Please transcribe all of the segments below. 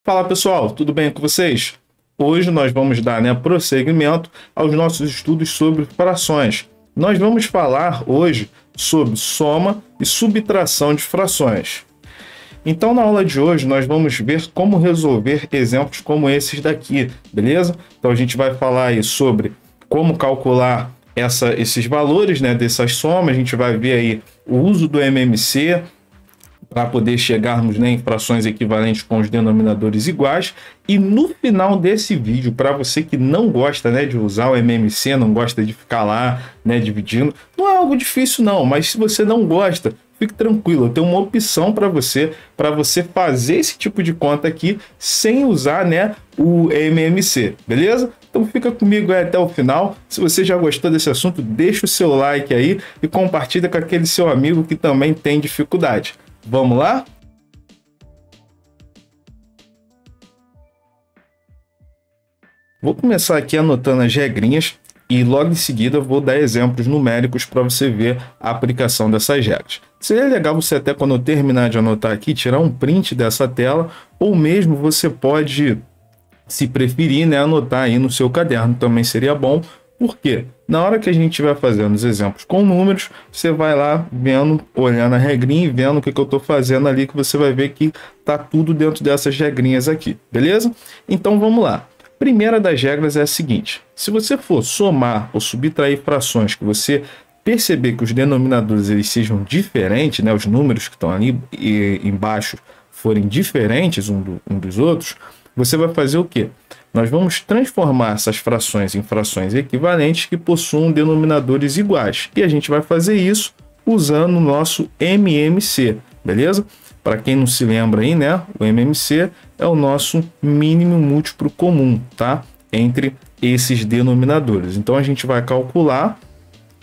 Fala pessoal, tudo bem com vocês? Hoje nós vamos dar prosseguimento aos nossos estudos sobre frações. Nós vamos falar hoje sobre soma e subtração de frações. Então na aula de hoje nós vamos ver como resolver exemplos como esses daqui, beleza? Então a gente vai falar aí sobre como calcular esses valores dessas somas, a gente vai ver aí o uso do MMC, para poder chegarmos em frações equivalentes com os denominadores iguais. E no final desse vídeo, para você que não gosta de usar o MMC, não gosta de ficar lá dividindo, não é algo difícil não, mas se você não gosta, fique tranquilo, eu tenho uma opção para você fazer esse tipo de conta aqui sem usar o MMC, beleza? Então fica comigo aí até o final. Se você já gostou desse assunto, deixa o seu like aí e compartilha com aquele seu amigo que também tem dificuldade. Vamos lá? Vou começar aqui anotando as regrinhas e logo em seguida vou dar exemplos numéricos para você ver a aplicação dessas regras. Seria legal você até quando eu terminar de anotar aqui, tirar um print dessa tela, ou mesmo você pode, se preferir, anotar aí no seu caderno, também seria bom. Por quê? Na hora que a gente vai fazendo os exemplos com números, você vai lá vendo, olhando a regrinha e vendo o que eu estou fazendo ali, que você vai ver que está tudo dentro dessas regrinhas aqui, beleza? Então vamos lá. Primeira das regras é a seguinte: se você for somar ou subtrair frações que você perceber que os denominadores eles sejam diferentes, os números que estão ali embaixo forem diferentes um dos outros, você vai fazer o quê? Nós vamos transformar essas frações em frações equivalentes que possuam denominadores iguais. E a gente vai fazer isso usando o nosso MMC, beleza? Para quem não se lembra aí, o MMC é o nosso mínimo múltiplo comum, tá? Entre esses denominadores. Então a gente vai calcular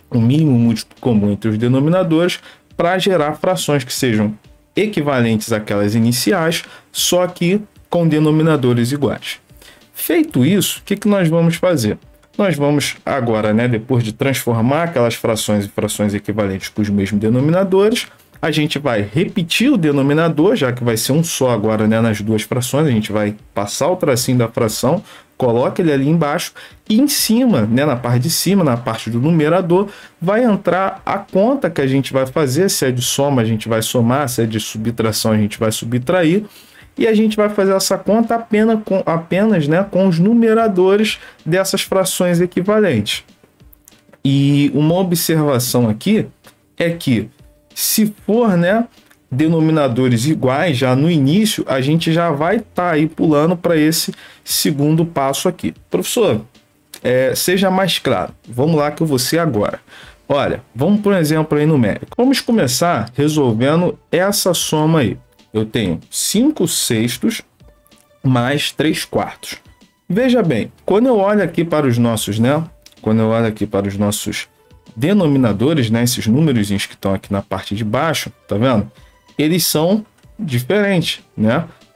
o mínimo múltiplo comum entre os denominadores para gerar frações que sejam equivalentes àquelas iniciais, só que com denominadores iguais. Feito isso, o que nós vamos fazer? Nós vamos agora, depois de transformar aquelas frações em frações equivalentes com os mesmos denominadores, a gente vai repetir o denominador, já que vai ser um só agora nas duas frações, a gente vai passar o tracinho da fração, coloca ele ali embaixo, e em cima, na parte de cima, na parte do numerador, vai entrar a conta que a gente vai fazer, se é de soma a gente vai somar, se é de subtração a gente vai subtrair, e a gente vai fazer essa conta apenas com os numeradores dessas frações equivalentes. E uma observação aqui é que, se for denominadores iguais, já no início, a gente já vai estar aí pulando para esse segundo passo aqui. Professor, seja mais claro. Vamos lá que eu vou ser agora. Olha, vamos por exemplo aí numérico. Vamos começar resolvendo essa soma aí. Eu tenho 5/6 mais 3/4. Veja bem, quando eu olho aqui para os nossos, denominadores, esses números que estão aqui na parte de baixo, tá vendo? Eles são diferentes,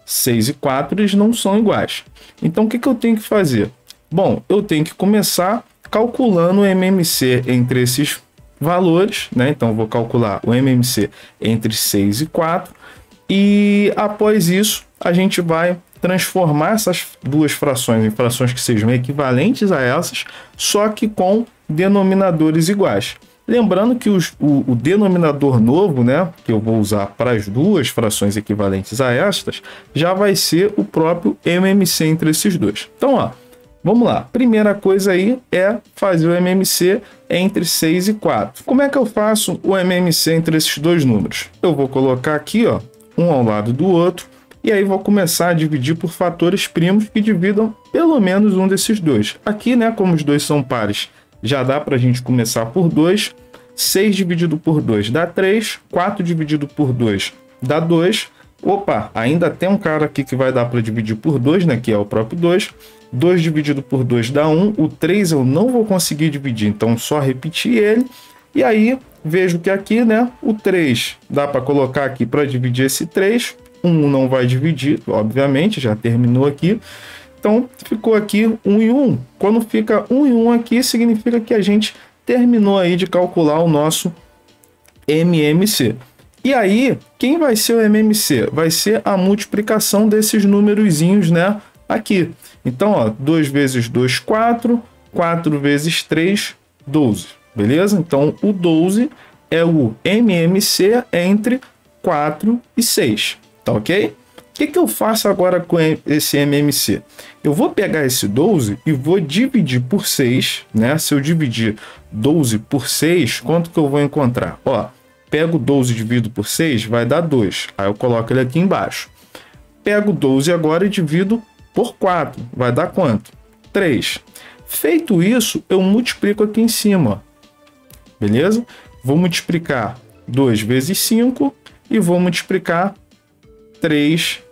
6 e 4 eles não são iguais. Então o que eu tenho que fazer? Bom, eu tenho que começar calculando o MMC entre esses valores, Então eu vou calcular o MMC entre 6 e 4. E após isso, a gente vai transformar essas duas frações em frações que sejam equivalentes a essas, só que com denominadores iguais. Lembrando que o denominador novo, que eu vou usar para as duas frações equivalentes a estas, já vai ser o próprio MMC entre esses dois. Então, vamos lá. Primeira coisa aí é fazer o MMC entre 6 e 4. Como é que eu faço o MMC entre esses dois números? Eu vou colocar aqui, um ao lado do outro, e aí vou começar a dividir por fatores primos que dividam pelo menos um desses dois. Aqui, como os dois são pares, já dá para a gente começar por 2. 6 dividido por 2 dá 3. 4 dividido por 2 dá 2. Opa, ainda tem um cara aqui que vai dar para dividir por 2, que é o próprio 2. 2 dividido por 2 dá 1. O 3 eu não vou conseguir dividir, então só repetir ele. E aí, vejo que aqui, o 3 dá para colocar aqui para dividir esse 3. 1 não vai dividir, obviamente, já terminou aqui. Então, ficou aqui 1 e 1. Quando fica 1 e 1 aqui, significa que a gente terminou aí de calcular o nosso MMC. E aí, quem vai ser o MMC? Vai ser a multiplicação desses númerozinhos, né, aqui. Então, ó, 2 vezes 2, 4, 4 vezes 3, 12, beleza? Então, o 12 é o MMC entre 4 e 6, tá ok? O que eu faço agora com esse MMC? Eu vou pegar esse 12 e vou dividir por 6, né? Se eu dividir 12 por 6, quanto que eu vou encontrar? Ó, pego 12 dividido por 6, vai dar 2. Aí eu coloco ele aqui embaixo. Pego 12 agora e divido por 4. Vai dar quanto? 3. Feito isso, eu multiplico aqui em cima, ó. Beleza? Vou multiplicar 2 vezes 5 e vou multiplicar 3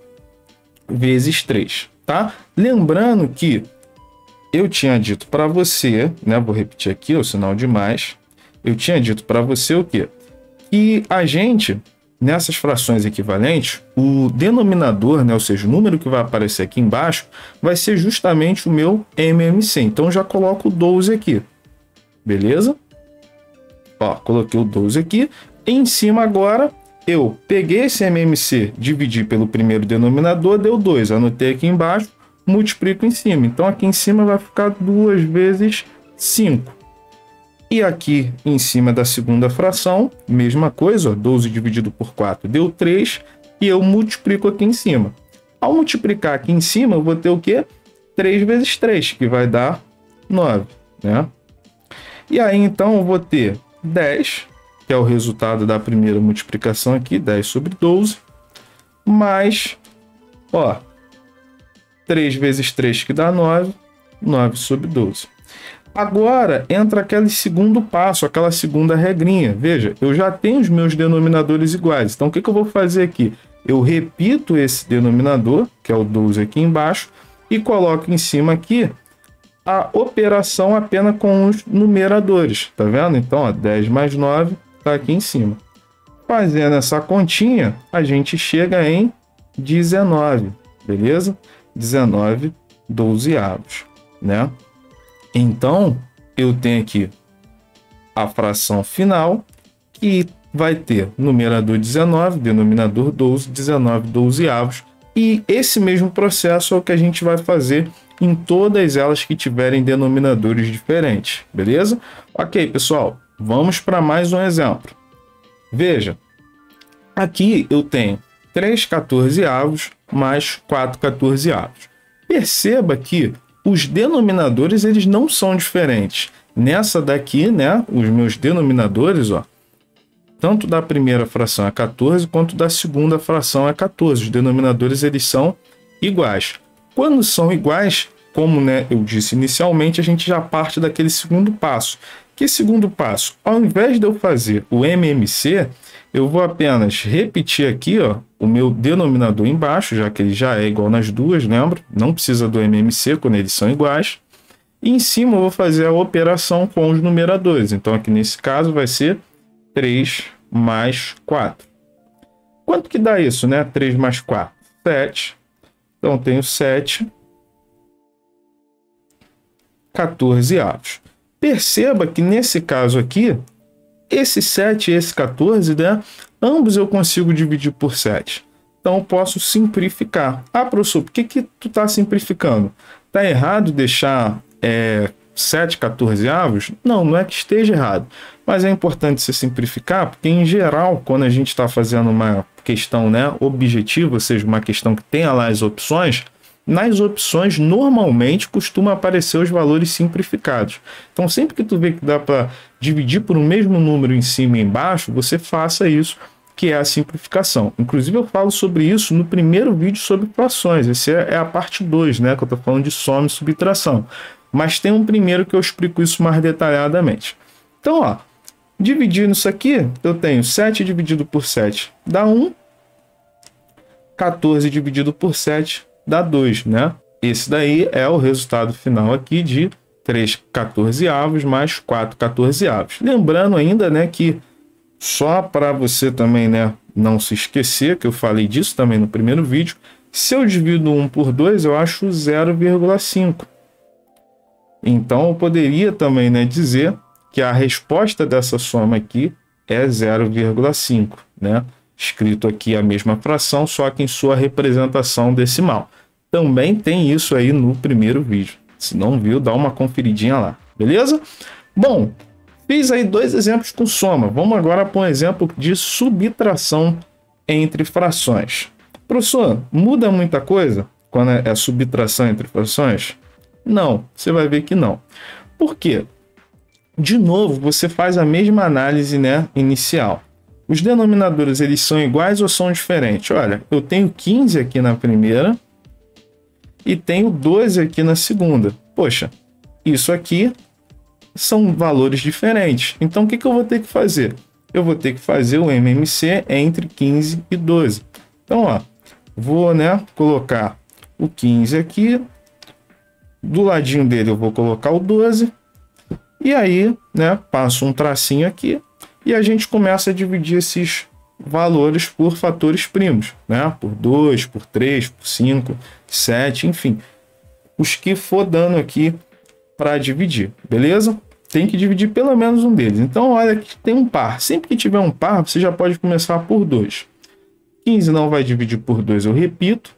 vezes 3, tá? Lembrando que eu tinha dito para você, né? Vou repetir aqui o sinal de mais. Eu tinha dito para você o quê? Que a gente, nessas frações equivalentes, o denominador, né? Ou seja, o número que vai aparecer aqui embaixo, vai ser justamente o meu MMC. Então, já coloco o 12 aqui, beleza? Ó, coloquei o 12 aqui. Em cima agora, eu peguei esse MMC, dividi pelo primeiro denominador, deu 2. Anotei aqui embaixo, multiplico em cima. Então, aqui em cima vai ficar 2 vezes 5. E aqui em cima da segunda fração, mesma coisa, ó, 12 dividido por 4 deu 3. E eu multiplico aqui em cima. Ao multiplicar aqui em cima, eu vou ter o quê? 3 vezes 3, que vai dar 9, né? E aí, então, eu vou ter 10, que é o resultado da primeira multiplicação aqui, 10 sobre 12, mais, ó, 3 vezes 3, que dá 9, 9 sobre 12. Agora, entra aquele segundo passo, aquela segunda regrinha. Veja, eu já tenho os meus denominadores iguais. Então, o que eu vou fazer aqui? Eu repito esse denominador, que é o 12 aqui embaixo, e coloco em cima aqui a operação apenas com os numeradores, tá vendo? Então, ó, 10 mais 9 está aqui em cima. Fazendo essa continha, a gente chega em 19, beleza? 19 dozeavos, né? Então, eu tenho aqui a fração final, que vai ter numerador 19, denominador 12, 19 dozeavos, e esse mesmo processo é o que a gente vai fazer em todas elas que tiverem denominadores diferentes, beleza? Ok, pessoal, vamos para mais um exemplo. Veja, aqui eu tenho 3 quatorzeavos mais 4 quatorzeavos. Perceba que os denominadores eles não são diferentes. Nessa daqui, né, os meus denominadores, ó, tanto da primeira fração é 14 quanto da segunda fração é 14. Os denominadores eles são iguais. Quando são iguais, como, né, eu disse inicialmente, a gente já parte daquele segundo passo. Que segundo passo? Ao invés de eu fazer o MMC, eu vou apenas repetir aqui, ó, o meu denominador embaixo, já que ele já é igual nas duas, lembra? Não precisa do MMC quando eles são iguais. E em cima eu vou fazer a operação com os numeradores. Então aqui nesse caso vai ser 3 mais 4. Quanto que dá isso, né? 3 mais 4? 7. Então eu tenho 7 quatorzeavos. Perceba que nesse caso aqui, esse 7 e esse 14, né? Ambos eu consigo dividir por 7. Então eu posso simplificar. Ah, professor, por que tu está simplificando? Está errado deixar 7 quatorzeavos? Não, não é que esteja errado. Mas é importante se simplificar, porque em geral, quando a gente está fazendo uma questão, né, objetiva, ou seja, uma questão que tenha lá as opções, nas opções normalmente costuma aparecer os valores simplificados. Então sempre que tu vê que dá para dividir por um mesmo número em cima e embaixo, você faça isso, que é a simplificação. Inclusive eu falo sobre isso no primeiro vídeo sobre frações. Esse é a parte 2, né, que eu estou falando de soma e subtração. Mas tem um primeiro que eu explico isso mais detalhadamente. Então, ó, dividindo isso aqui, eu tenho 7 dividido por 7 dá 1, 14 dividido por 7 dá 2, né? Esse daí é o resultado final aqui de 3 quatorzeavos mais 4 quatorzeavos. Lembrando ainda, né, que só para você também, né, não se esquecer, que eu falei disso também no primeiro vídeo, se eu divido 1 por 2, eu acho 0,5. Então eu poderia também, né, dizer que a resposta dessa soma aqui é 0,5, né? escrito aqui a mesma fração, só que em sua representação decimal. Também tem isso aí no primeiro vídeo. Se não viu, dá uma conferidinha lá, beleza? Bom, fiz aí 2 exemplos com soma. Vamos agora para um exemplo de subtração entre frações. Professor, muda muita coisa quando é subtração entre frações? Não, você vai ver que não. Por quê? De novo, você faz a mesma análise, né, inicial. Os denominadores, eles são iguais ou são diferentes? Olha, eu tenho 15 aqui na primeira e tenho 12 aqui na segunda. Poxa, isso aqui são valores diferentes. Então, o que eu vou ter que fazer? Eu vou ter que fazer o MMC entre 15 e 12. Então, ó, vou, né, colocar o 15 aqui. Do ladinho dele eu vou colocar o 12. E aí, né, passo um tracinho aqui. E a gente começa a dividir esses valores por fatores primos, né? Por 2, por 3, por 5, 7, enfim. Os que for dando aqui para dividir, beleza? Tem que dividir pelo menos um deles. Então, olha que tem um par. Sempre que tiver um par, você já pode começar por 2. 15 não vai dividir por 2, eu repito.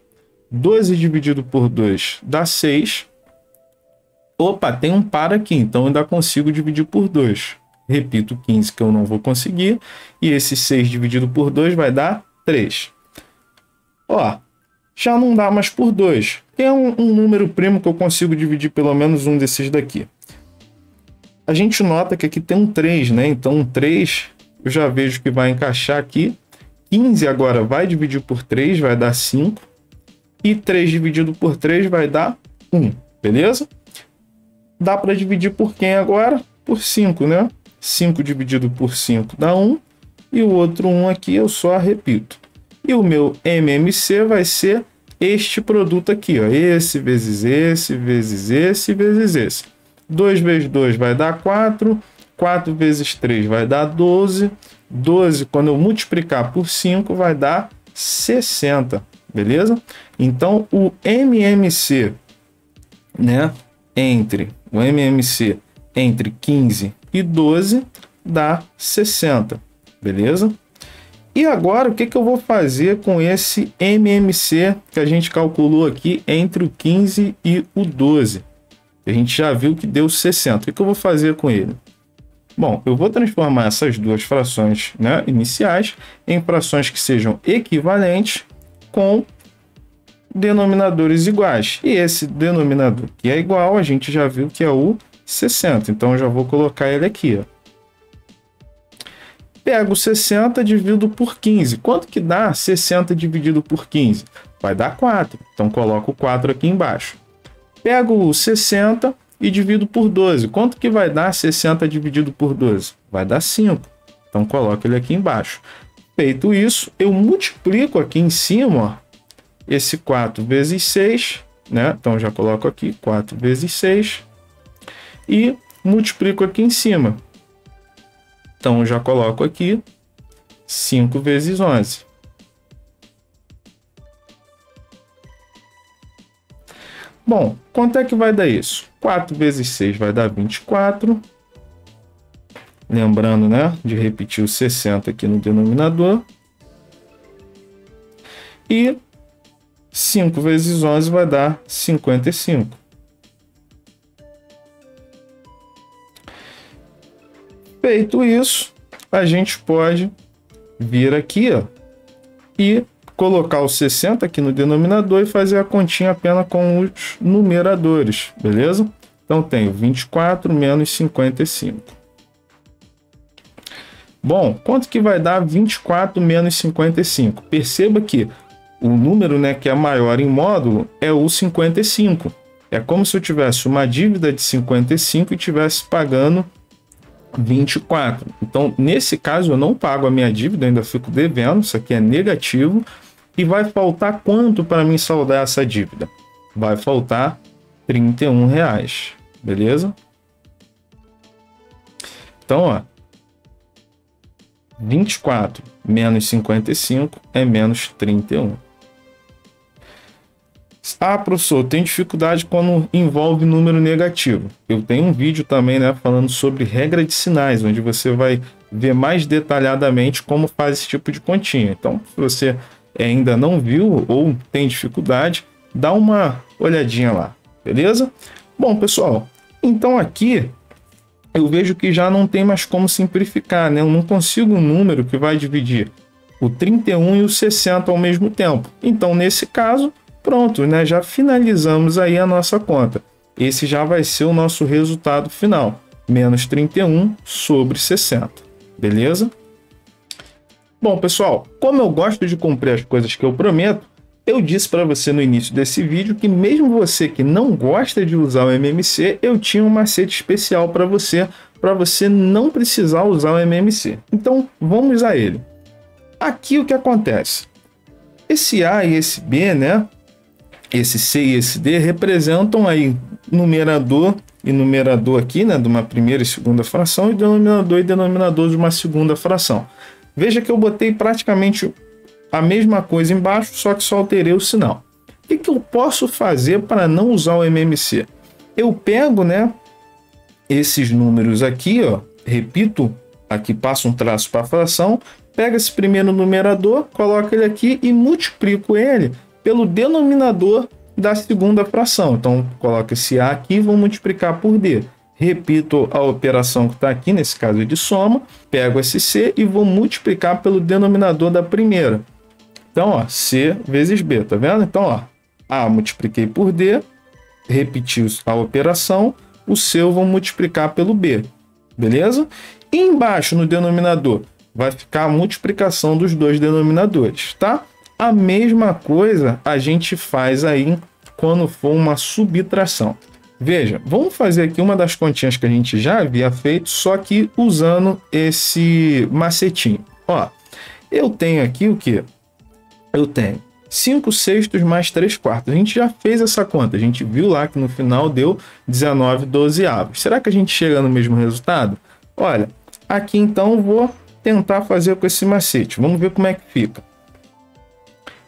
12 dividido por 2 dá 6. Opa, tem um par aqui, então eu ainda consigo dividir por 2. Repito, 15 que eu não vou conseguir. E esse 6 dividido por 2 vai dar 3. Ó, já não dá mais por 2. Tem um número primo que eu consigo dividir pelo menos um desses daqui. A gente nota que aqui tem um 3, né? Então, um 3 eu já vejo que vai encaixar aqui. 15 agora vai dividir por 3, vai dar 5. E 3 dividido por 3 vai dar 1, beleza? Dá para dividir por quem agora? Por 5, né? 5 dividido por 5 dá 1. E o outro 1 aqui eu só repito. E o meu MMC vai ser este produto aqui, ó. Esse vezes esse, vezes esse, vezes esse. 2 vezes 2 vai dar 4. 4 vezes 3 vai dar 12. 12, quando eu multiplicar por 5, vai dar 60. Beleza? Então, o MMC, né? O MMC entre 15 e 12 dá 60, beleza? E agora, o que eu vou fazer com esse MMC que a gente calculou aqui entre o 15 e o 12? A gente já viu que deu 60. O que eu vou fazer com ele? Bom, eu vou transformar essas duas frações, né, iniciais em frações que sejam equivalentes com denominadores iguais. E esse denominador que é igual, a gente já viu que é o 60. Então, eu já vou colocar ele aqui, ó. Pego 60, divido por 15. Quanto que dá 60 dividido por 15? Vai dar 4. Então, coloco o 4 aqui embaixo. Pego o 60 e divido por 12. Quanto que vai dar 60 dividido por 12? Vai dar 5. Então, coloco ele aqui embaixo. Feito isso, eu multiplico aqui em cima, ó, esse 4 vezes 6, né? Então, já coloco aqui 4 vezes 6 e multiplico aqui em cima. Então, já coloco aqui 5 vezes 11. Bom, quanto é que vai dar isso? 4 vezes 6 vai dar 24. Lembrando, né, de repetir o 60 aqui no denominador. E 5 vezes 11 vai dar 55. Feito isso, a gente pode vir aqui, ó, e colocar o 60 aqui no denominador e fazer a continha apenas com os numeradores, beleza? Então, tenho 24 menos 55. Bom, quanto que vai dar 24 menos 55? Perceba que o número, né, que é maior em módulo é o 55. É como se eu tivesse uma dívida de 55 e estivesse pagando 24. Então, nesse caso, eu não pago a minha dívida, eu ainda fico devendo, isso aqui é negativo. E vai faltar quanto para mim saldar essa dívida? Vai faltar R$31, beleza? Então, ó, 24 menos 55 é menos 31. Ah, professor, tem dificuldade quando envolve número negativo. Eu tenho um vídeo também, né, falando sobre regra de sinais, onde você vai ver mais detalhadamente como faz esse tipo de continha. Então, se você ainda não viu ou tem dificuldade, dá uma olhadinha lá, beleza? Bom, pessoal, então aqui eu vejo que já não tem mais como simplificar, né? Eu não consigo um número que vai dividir o 31 e o 60 ao mesmo tempo. Então, nesse caso, pronto, né? Já finalizamos aí a nossa conta. Esse já vai ser o nosso resultado final, menos 31 sobre 60, beleza? Bom, pessoal, como eu gosto de cumprir as coisas que eu prometo, eu disse para você no início desse vídeo que mesmo você que não gosta de usar o MMC, eu tinha um macete especial para você não precisar usar o MMC. Então, vamos a ele. Aqui o que acontece? Esse A e esse B, né? Esse C e esse D representam aí numerador e numerador aqui, né? De uma primeira e segunda fração, e denominador e denominador de uma segunda fração. Veja que eu botei praticamente a mesma coisa embaixo, só que só alterei o sinal. O que eu posso fazer para não usar o MMC? Eu pego, né? Esses números aqui, ó, repito, aqui passo um traço para a fração, pego esse primeiro numerador, coloco ele aqui e multiplico ele pelo denominador da segunda fração. Então, coloco esse A aqui e vou multiplicar por D. Repito a operação que está aqui, nesse caso de soma, pego esse C e vou multiplicar pelo denominador da primeira. Então, ó, C vezes B, tá vendo? Então, ó, A multipliquei por D, repeti a operação, o C eu vou multiplicar pelo B, beleza? E embaixo no denominador vai ficar a multiplicação dos dois denominadores, tá? A mesma coisa a gente faz aí quando for uma subtração. Veja, vamos fazer aqui uma das continhas que a gente já havia feito, só que usando esse macetinho. Ó, eu tenho aqui o quê? Eu tenho 5/6 mais 3/4. A gente já fez essa conta, a gente viu lá que no final deu 19/12. Será que a gente chega no mesmo resultado? Olha, aqui então eu vou tentar fazer com esse macete. Vamos ver como é que fica.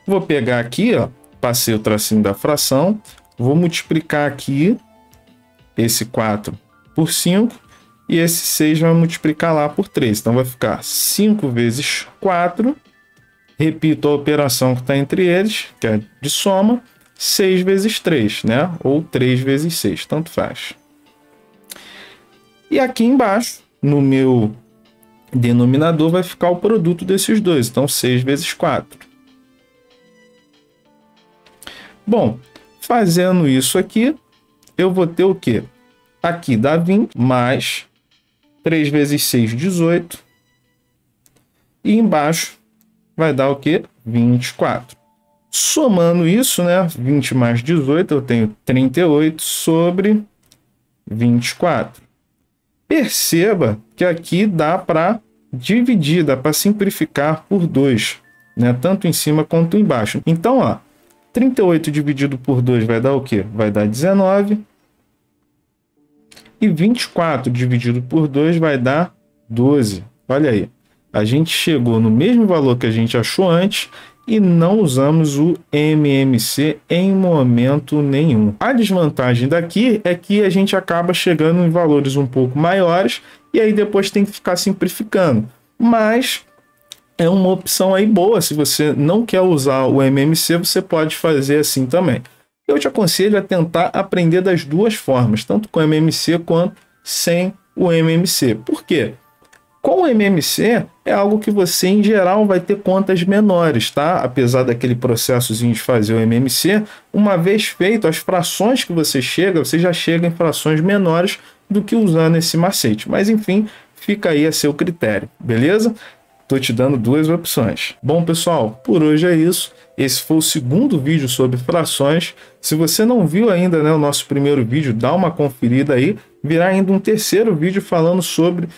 Vou pegar aqui, ó, passei o tracinho da fração, vou multiplicar aqui esse 4 por 5 e esse 6 vai multiplicar lá por 3. Então vai ficar 5 vezes 4, repito a operação que está entre eles, que é de soma, 6 vezes 3, né? Ou 3 vezes 6, tanto faz. E aqui embaixo, no meu denominador, vai ficar o produto desses dois, então 6 vezes 4. Bom, fazendo isso aqui, eu vou ter o quê? Aqui dá 20, mais 3 vezes 6, 18. E embaixo vai dar o quê? 24. Somando isso, né? 20 mais 18, eu tenho 38 sobre 24. Perceba que aqui dá para dividir, dá para simplificar por 2, né? Tanto em cima quanto embaixo. Então, ó, 38 dividido por 2 vai dar o quê? Vai dar 19. E 24 dividido por 2 vai dar 12. Olha aí. A gente chegou no mesmo valor que a gente achou antes e não usamos o MMC em momento nenhum. A desvantagem daqui é que a gente acaba chegando em valores um pouco maiores e aí depois tem que ficar simplificando. Mas é uma opção aí boa. Se você não quer usar o MMC, você pode fazer assim também. Eu te aconselho a tentar aprender das duas formas, tanto com o MMC quanto sem o MMC. Por quê? Com o MMC é algo que você, em geral, vai ter contas menores, tá? Apesar daquele processozinho de fazer o MMC, uma vez feito, as frações que você já chega em frações menores do que usando esse macete. Mas, enfim, fica aí a seu critério, beleza? Estou te dando duas opções. Bom, pessoal, por hoje é isso. Esse foi o segundo vídeo sobre frações. Se você não viu ainda, né, o nosso primeiro vídeo, dá uma conferida aí. Virá ainda um terceiro vídeo falando sobre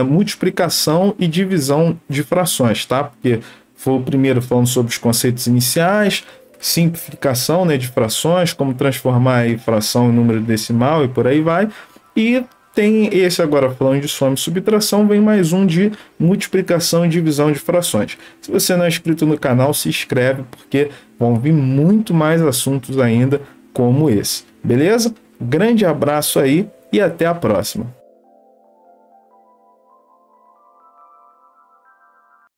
multiplicação e divisão de frações, tá? Porque foi o primeiro falando sobre os conceitos iniciais, simplificação, né, de frações, como transformar aí fração em número decimal e por aí vai. E tem esse agora falando de soma e subtração, vem mais um de multiplicação e divisão de frações. Se você não é inscrito no canal, se inscreve, porque vão vir muito mais assuntos ainda como esse. Beleza? Grande abraço aí e até a próxima.